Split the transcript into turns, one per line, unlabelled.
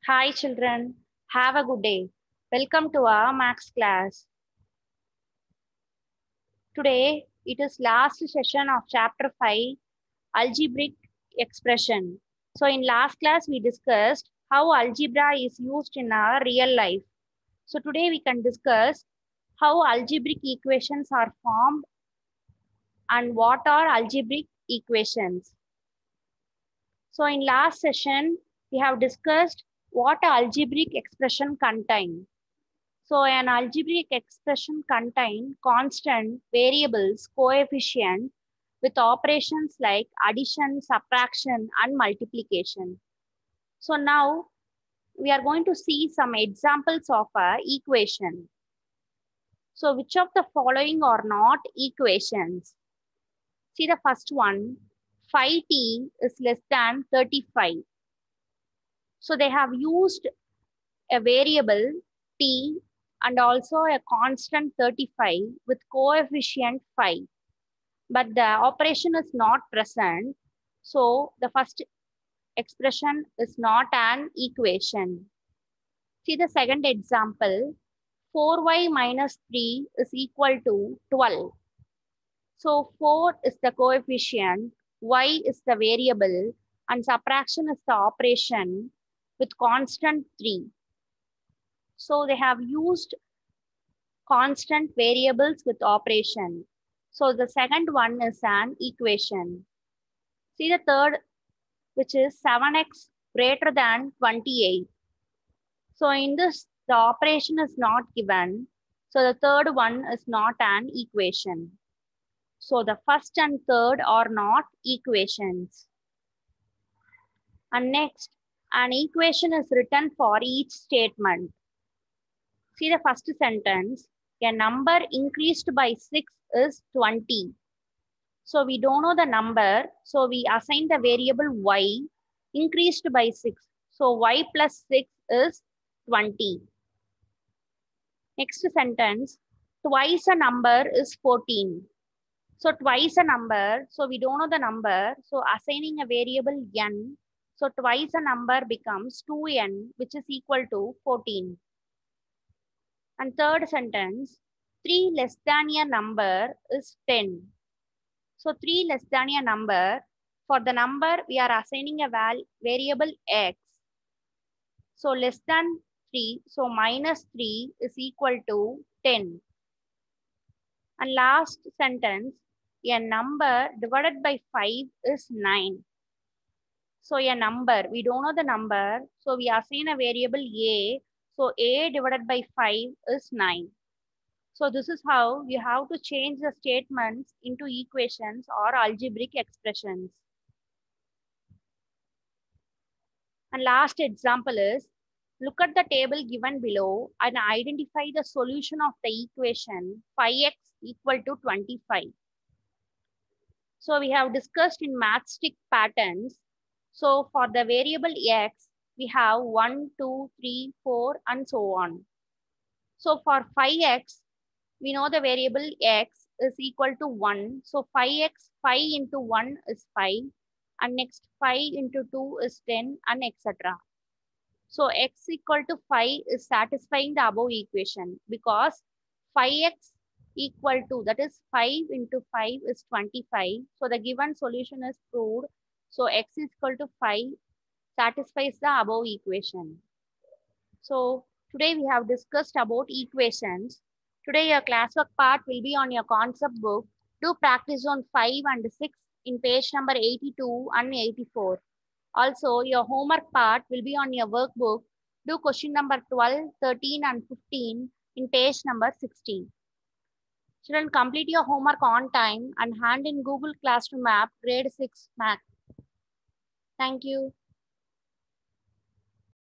Hi children, have a good day. Welcome to our Max class. Today it is last session of chapter 5, algebraic expression. So in last class we discussed how algebra is used in our real life. So today we can discuss how algebraic equations are formed and what are algebraic equations. So in last session we have discussed what algebraic expression contain. So an algebraic expression contains constant variables, coefficient with operations like addition, subtraction, and multiplication. So now we are going to see some examples of a equation. So which of the following are not equations? See the first one, 5t is less than 35. So they have used a variable t and also a constant 35 with coefficient 5. But the operation is not present. So the first expression is not an equation. See the second example, 4y minus 3 is equal to 12. So 4 is the coefficient, y is the variable, and subtraction is the operation with constant 3. So they have used constant variables with operation. So the second one is an equation. See the third, which is 7x greater than 28. So in this, the operation is not given. So the third one is not an equation. So the first and third are not equations. And next, an equation is written for each statement. See the first sentence, a number increased by 6 is 20. So we don't know the number. So we assign the variable y increased by 6. So y plus 6 is 20. Next sentence, twice a number is 14. So twice a number, so we don't know the number. So assigning a variable n. So twice a number becomes 2n, which is equal to 14. And third sentence, 3 less than a number is 10. So 3 less than a number, for the number we are assigning a variable x. So less than 3, so minus 3 is equal to 10. And last sentence, a number divided by 5 is 9. So a number, we don't know the number, so we assign a variable a. So a divided by 5 is 9. So this is how you have to change the statements into equations or algebraic expressions. And last example is, look at the table given below and identify the solution of the equation 5x equal to 25. So we have discussed in matchstick patterns. So for the variable x, we have 1, 2, 3, 4, and so on. So for 5x, we know the variable x is equal to 1. So 5x, 5 into 1 is 5. And next 5 into 2 is 10 and etc. So x equal to 5 is satisfying the above equation because 5x equal to, that is 5 into 5 is 25. So the given solution is proved. So x is equal to 5 satisfies the above equation. So today we have discussed about equations. Today your classwork part will be on your concept book. Do practice on 5 and 6 in page number 82 and 84. Also, your homework part will be on your workbook. Do question number 12, 13 and 15 in page number 16. Children, complete your homework on time and hand in Google Classroom app grade 6 math. Thank you.